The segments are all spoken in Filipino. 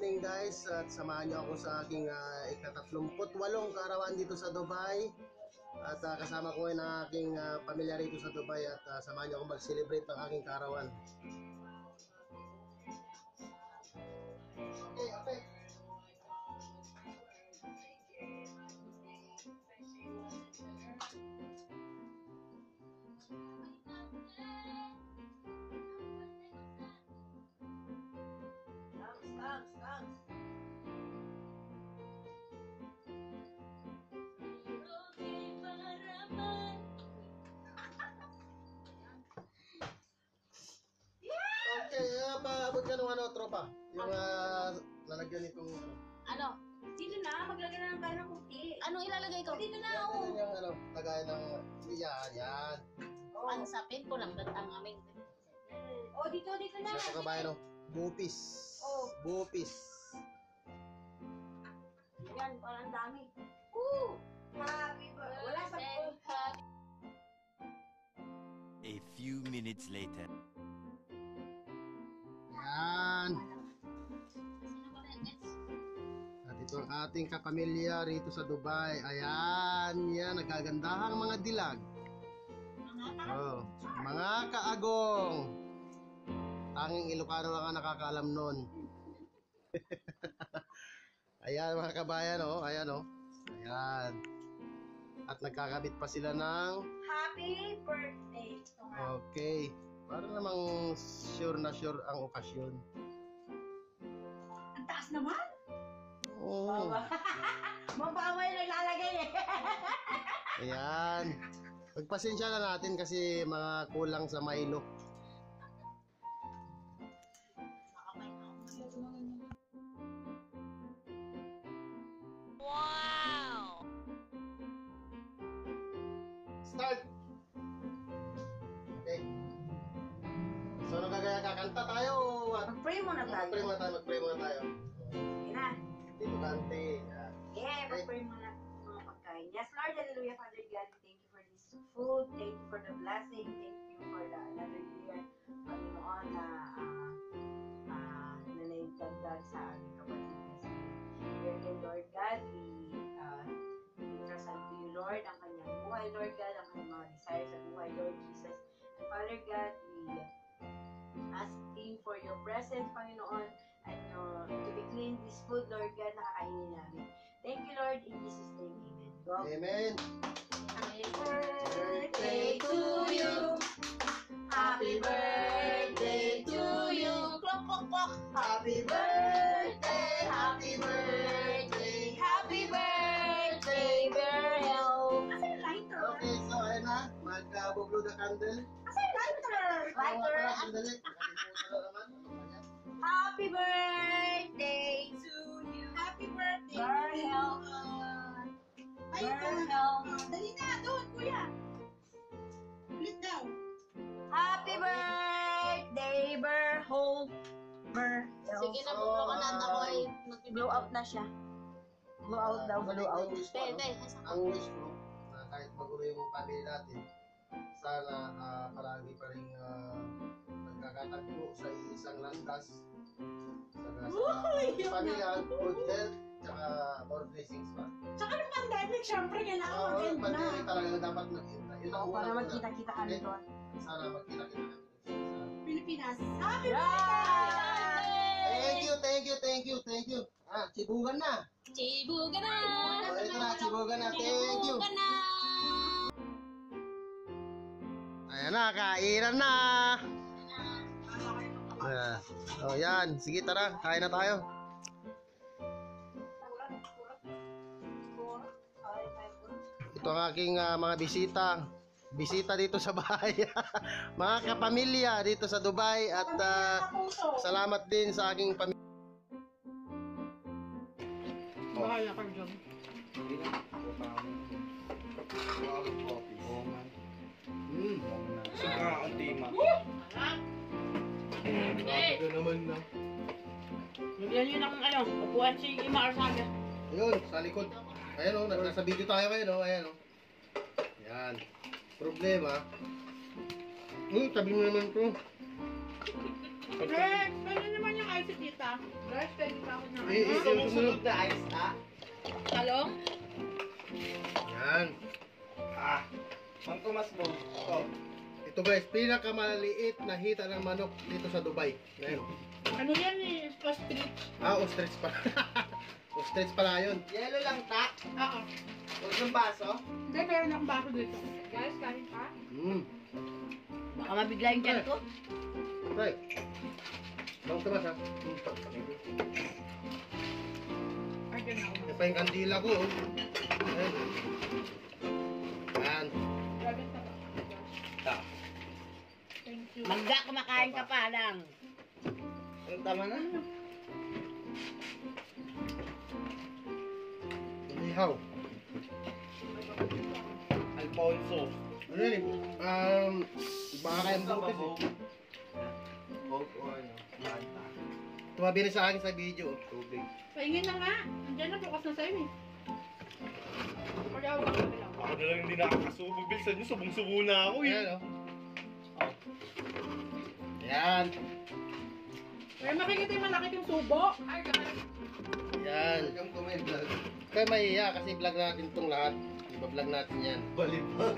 evening guys, at samahan niyo ako sa aking ika-38 kaarawan dito sa Dubai. At kasama ko ngayon ang aking pamilya rito sa Dubai at samahan niyo ako mag-celebrate ng aking kaarawan. Okay. Thanks. Okay, paabot ka ng tropa. Yung lalagyan itong ano? Dito na, maglagay na ng gano'ng puti. Anong ilalagay ko? Dito na, yung lagay ng yan. Pansapin ko lang ang aming. dito na. Sa kabayan, bupis. Bupis. Yan, parang dami. Happy birthday. Wala sa A few minutes later. Yan. At ito ang ating kapamilya rito sa Dubai. Ayan, yan, nagagandahang mga dilag. Mga kaagong. Tanging Ilocano lang ang nakakaalam nun. Ayan mga kabayan, ayan. Ayan. At nagkakabit pa sila ng happy birthday. okay. Para namang sure na sure ang okasyon. Ang taas naman. Oo. Mabaway na ilalagay Ayan. Pagpasensya na natin kasi mga kulang sa Milo. Wow! Start! Okay. So, ano kakanta tayo o what? Mag-pray muna tayo. Mag-pray muna tayo. Sige na. Dito kante. Mag-pray muna mga pagkain. Yes, Lord, hallelujah, Father God, thank you for this food. Thank you for the blessing. Thank you for another year, Panginoon, na nanayagdagdag sa aming kapatid na si Virgin, Lord God. We trust unto you, Lord, ang kanyang buhay, Lord God, ang kanyang mga desires sa buhay, Lord Jesus. And Father God, we asking for your presence, Panginoon, and to be clean this food, Lord God, na kakainin namin. Thank you, Lord, in Jesus' name, amen. Go. Amen. Happy birthday to you. Happy birthday to you. Clock, clock, clock. Happy birthday, happy birthday, happy birthday, Burial. Asa yung lighter? Okay, so ayun na. Mag-buglo the candle. Asa yung lighter? Lighter. Sandali. Happy birthday to you. Happy birthday, Burial. Burial. Dali na, doon, kuya. Ulit daw. Happy birthday, Burhol. Sige na, buklo ka na at ako ay Blow out na siya. Blow out daw, blow out. Ang wish ko, na kahit magulo yung family natin, sana palagi pa rin nagkakatagpo sa isang landas. Sana sa pamilya, good health, tsaka more blessings pa. Tsaka ng pandemic, syempre, kailangan mag-end na. Pandemic talaga dapat mag-end. Yun ang Para unang-una. magkita-kita kami doon. Sana magkita-kita kami sa Pilipinas. Happy birthday! Thank you. Chibugan na. Chibugan na! Ito na, chibugan na. Thank you. Chibugan na! Ayan na, kainan na. So yan, sige tara, kain na tayo. Ito ang aking mga bisita dito sa bahay. Mga kapamilya dito sa Dubai at salamat din sa aking pamilya. Bahala ka dyan. Saka ang tima. Grabe naman na. Yan yun ang upuan si Ima Arsaga. Ayun, sa likod. Ayan nasa video tayo ngayon ayan Yan. Problema. Tabi mo naman to. Rex, ano naman yung ice tita? Rex, pwede pa ako ng Yung sumunod na ice, talong? Yan. Mang Tomas mo. Oh. Ito guys, pinakamaliit na hita ng manok dito sa Dubai. Ngayon. Ano yan eh? Ostrich. Ostrich pala. Ostrich pala yun. Yelo lang, ta. Oo. Huwag yung baso. Hindi, meron akong baso dito. Guys, kanin pa? Baka mabigla yung tiyan ko. Right. Bang Tomas ha. Ay, dyan ako. Ito pa yung kandila ko. Ayan. Yan. Grabe na ba? Ta. Thank you. Mangga, kumakain ka pa lang. Ang tama na. Ihaw. Alfonso. Ano yun eh? Baka kayang butis eh. Coke o ano. Fanta. Tumabi na sa akin sa video. Tubig. Paingin na nga. Andiyan na, bukas na sa'yo eh. Pag-awag ka lang. Ako na lang hindi nakakasubo. Bilisan nyo, subong-subo na ako eh. Ayan o. Ayan. Kaya makikita yung malaki yung subo. Ay, guys. Ayan. Welcome to my vlog. Kaya mahiya kasi vlog natin itong lahat. Iba-vlog natin yan. Balibag.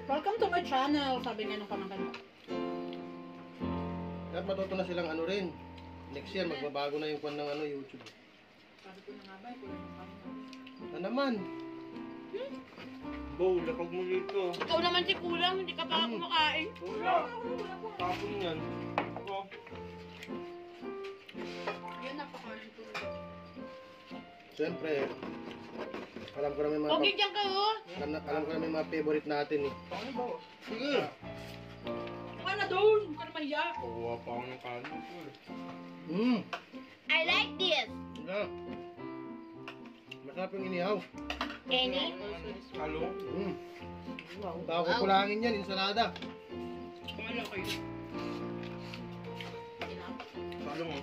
Welcome to my channel, sabi nga nung kamangkan ko. At matuto na silang ano rin. Next year, magbabago na yung kwan ng ano, YouTube. Sabi ko na nga ba, kulang yung kamangkan. Ano naman? Bow, lakag mo dito. Ikaw naman si Kulang, hindi ka pa kumakain. Wala. Tapon yan. Oh. Yan, napakain ko. Siyempre, alam ko na may mga... Okay dyan ka oh. Alam ko na may mga favorite natin eh. Ano ba? Sige! Huwag na doon, huwag ka na mahiya. Kuha pa ako ng kanin ko eh. I like this. Wala. Masarap yung inihaw. Kenny? Halo? Baka kukulangin yan, ensalada. Kumala kayo. Halo mo?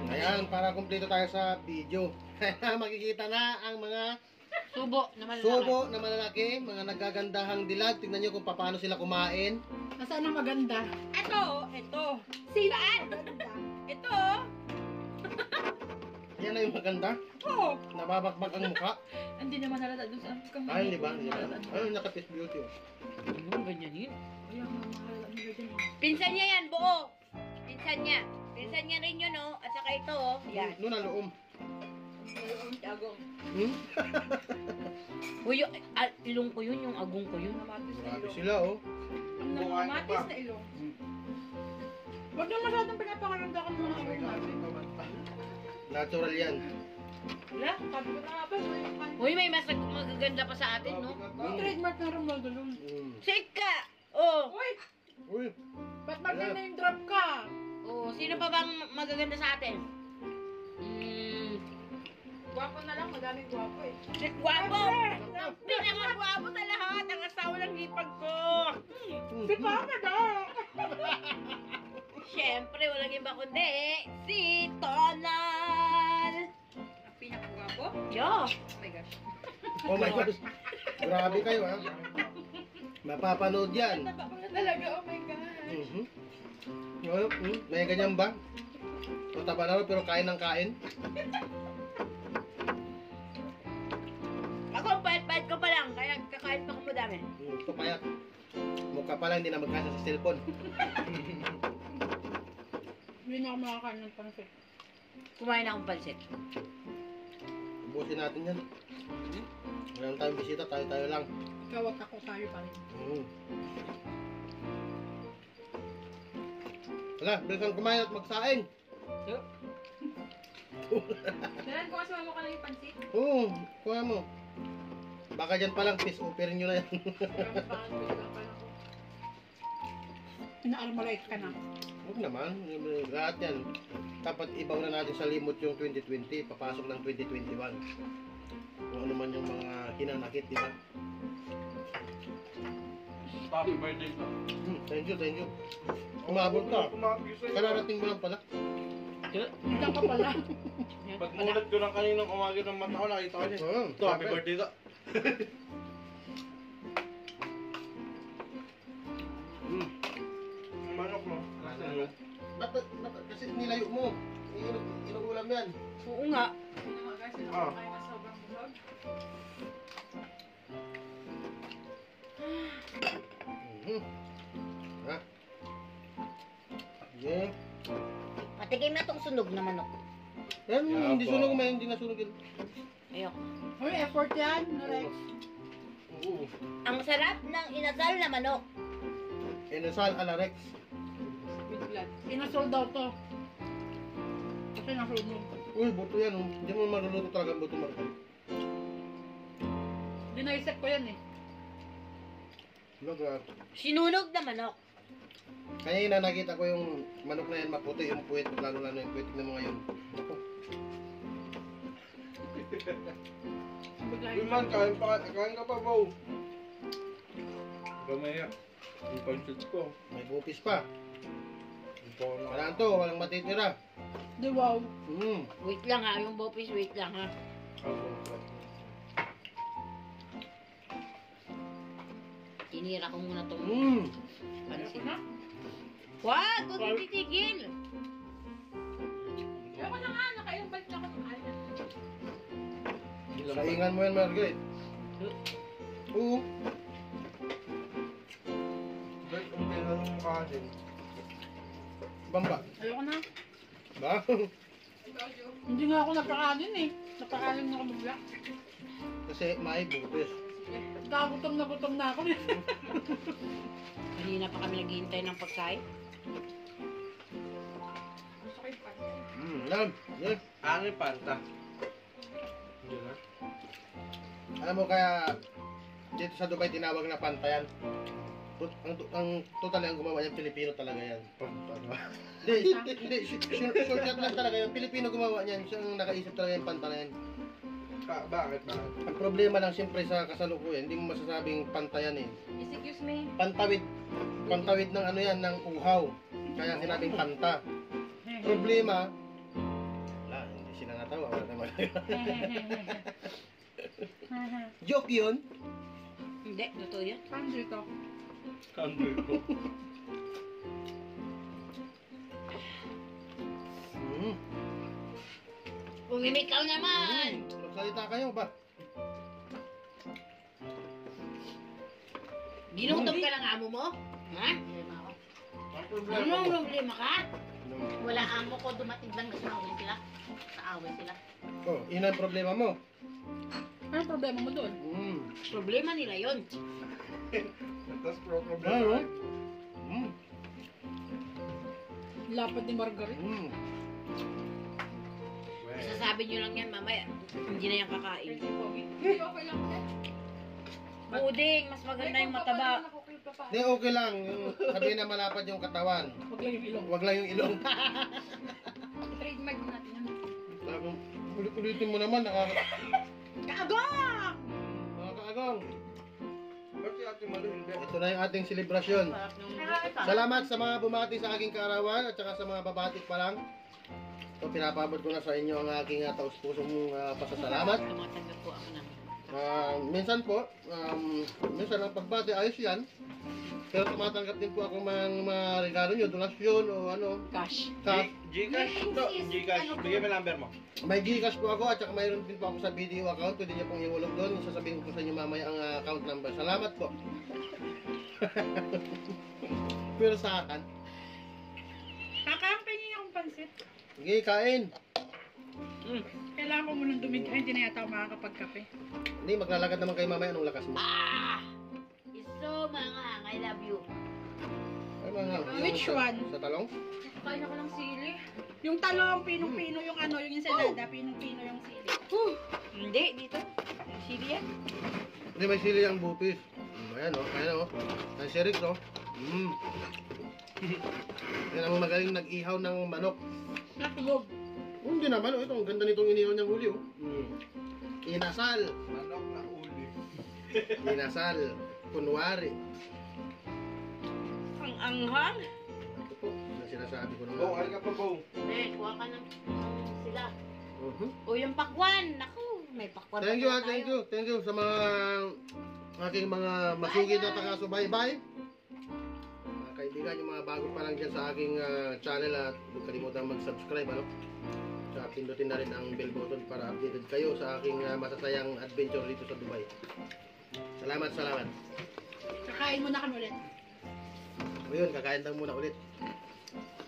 Ayan, para kumpleto tayo sa video. Makikita na ang mga Subo na malalaki. subo na malalaki, mga nagagandahang dilag. Tingnan nyo kung paano sila kumain. Nasaan ang maganda? Ito. Saan? Maganda. Ito. Yan na yung maganda. Oh. Nababakbak ang mukha. Hindi naman halata doon sa kamay. Ay, di ba? Di ba? Ay, nakapit beauty. Oh. Ano ganyan yun? Kaya nga mahalata nila dyan. Pinsan niya yan, buo. Pinsan niya. Pinsan niya rin yun oh. At saka ito oh. Yan. Doon na loom. Ang tiyagong. Uy, ilong ko yun, yung agong ko yun. Namatis na Grabe ilong. sila, oh. Ang namatis na ilong. Huwag na masyadong pinapangalandakan mo ng ilong natin. Natural yan. Wala, sabi ko na nga ba, yung kan- Uy, may mas magaganda pa sa atin, no? yung trademark ng Romualdo Lum. Sika! Oh! Uy! Uy, Ba't maganda yung drop ka? Oh, sino pa bang magaganda sa atin? Gwapo na lang, madaming gwapo eh. Si Guapo! Pinaka-guapo sa lahat! Ang asawa ng hipag ko! Si Papa daw! Siyempre, walang iba kundi si Tonal! Ang pinakagwapo? Yo! Oh my gosh. oh my gosh. Grabe kayo, ha? Mapapanood yan. Taba ko na talaga, oh my gosh. May ganyan ba? Mataba na rin, pero kain ng kain. Ako, ang pahit-pahit ko pa lang, kaya kakain pa ko madami. Ito payat. Mukha pala hindi na magkasa sa cellphone. Hindi na ako makakain ng pansit. Kumain akong pansit. Ubusin natin yan. Meron tayong bisita, tayo-tayo lang. Ikaw at ako, tayo pa rin. Wala, bilisan kumain at magsaing. Dalan ko kasi mo ka lang yung pansit. Oo, kuha mo. Baka dyan pa lang, peace offerin nyo na yan. Ina-armalite ka na. Huwag naman, lahat yan. Dapat ibaw na natin sa limot yung 2020, papasok ng 2021. Kung ano man yung mga hinanakit, di ba? Happy birthday ka. Thank you, thank you. Umabot ka. Kararating mo lang pala. Hintang ka pala. Pag mulat ko lang kaninang umaga ng mata ko, nakita ko niya. Ito, happy birthday ka. Ba't kasi nilayo mo? Inuulam yan. Oo nga. Yun nga guys, sila Ah. kumakain na sobrang busog. Ha? Yeah. Patigay mo itong sunog na manok. Yan, Yeah, hindi po. sunog, may hindi nasunog yun. Ayoko. Uy, effort yan, Rex. Oo. Ang sarap ng inasal na manok. Inasal ala Rex. With blood. Inasold daw to. Kasi nasunog. Uy, buto yan. Oh. Hindi mo maruluto talaga ang buto marunong. Dinaisip ko yan eh. Grabe. Sinunog na manok. Kanina nakita ko yung manok na yan maputi, yung puwet, lalo yung puwet na mga yun. Ako. Biglayin. Uy man, kain ka pa, Bo. Gamaya. Yung pansit ko. May bupis pa. Hindi pa ako Walang to, walang matitira. Di wow. Wait lang ha, yung bopis, wait lang ha. Tinira ko muna itong Ayoko pansin. na. Wag! Huwag yung titigil! Ayoko na nga, nakailang balik na ako ng kain. Saingan mo yan, Margaret. Oo. Guys, ang kailan yung kanin. Bamba. Ayoko na. Ba? Hindi nga ako napakanin eh. Napakanin na kamugla. Kasi may bupis. Gutom na ako eh. Kanina pa kami naghihintay ng pagkain. Gusto ko yung pan. Yan. Yan. Ano yung panta? Hindi na. Alam mo kaya dito sa Dubai tinawag na pantayan. Ang total ang gumawa yan, Pilipino talaga yan. Panta. Hindi, shortcut lang talaga yung Pilipino gumawa niyan. Siya ang nakaisip talaga yung panta na yan. Bakit? Ang problema lang siyempre sa kasalukuyan, hindi mo masasabing pantayan eh. Excuse me. Pantawid ng ano yan, ng uhaw. Kaya sinabing panta. Problema, wala, hindi sila natawa. Wala naman. Joke yun. Hindi, totoo yan. Paano dito? Kandil ko. Umimikaw naman! Magsalita kayo ba? Ginutom ka ng amo mo? Ha? Ang problema Anong mo. problema ka? Wala amo ko, dumating lang sa away sila. Sa away sila. Oh, yun ang problema mo. Anong problema mo doon? Problema nila yon. Tapos problema. Ano? Lapad ni Margaret. Sasabi nyo lang yan mamaya. Hindi na yan kakain. Hindi, okay lang. Puding, mas maganda yung mataba. Hindi, okay lang. Yung, sabihin na malapad yung katawan. Huwag lang yung ilong. Huwag lang yung ilong. Trademark natin yan. Tapos, ulit-ulitin mo naman, Kaagong! nakakaagong. Ba't si Ate Malu hindi? Ito na yung ating selebrasyon. Sarap ng Salamat sa mga bumati sa aking kaarawan at saka sa mga babatik pa lang. So, pinapabot ko na sa inyo ang aking taus-pusong pasasalamat. Tumatanggap po ako ng Minsan po, minsan ang pagbati ayos yan. Pero tumatanggap din po ako mga regalo nyo, donasyon o ano. cash. Gcash? No, Gcash. Bigyan mo yung number mo. May Gcash po ako at saka mayroon din po ako sa video account. Pwede niyo pong ihulog doon. Sasabihin ko sa inyo mamaya ang account number. Salamat po. Pero sa akin, Kakampingin akong pansit. sige, kain. Kailangan ko munang dumig. Ay, hindi na yata ako makakapagkape. Hindi, maglalakad naman kayo mamaya. Anong lakas mo? Iso mga I love you. Ay, mga, Which sa, one? Sa talong? Kain ako ng sili. Yung talong, pinong-pino yung ano, yung ensalada, pinong-pino yung sili. Hindi, dito. Yung sili yan. Hindi, may sili ang bupis. Ayan o, ayan o. Ang sirik o. Yan ang magaling nag-ihaw ng manok. Natulog. Hindi naman o, ito ang ganda nitong inihaw niyang huli o. Inasal. Manok na uli. Inasal. Kunwari. Ang anghang. Ito po, yung sinasabi ko Bo, naman. ay ka pa, Bo. Eh, kuha ka ng sila. O yung pakwan. Naku, may pakwan. Thank you, pa tayo. thank you sa mga aking mga masugid na taga-subaybay. Mga kaibigan. kaibigan, yung mga bago pa lang dyan sa aking channel at huwag kalimutan mag-subscribe, ano? At pindutin na rin ang bell button para updated kayo sa aking masasayang adventure dito sa Dubai. Salamat, salamat. Kakain mo na kami ulit. O yun, kakain lang muna ulit.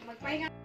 Magpahinga.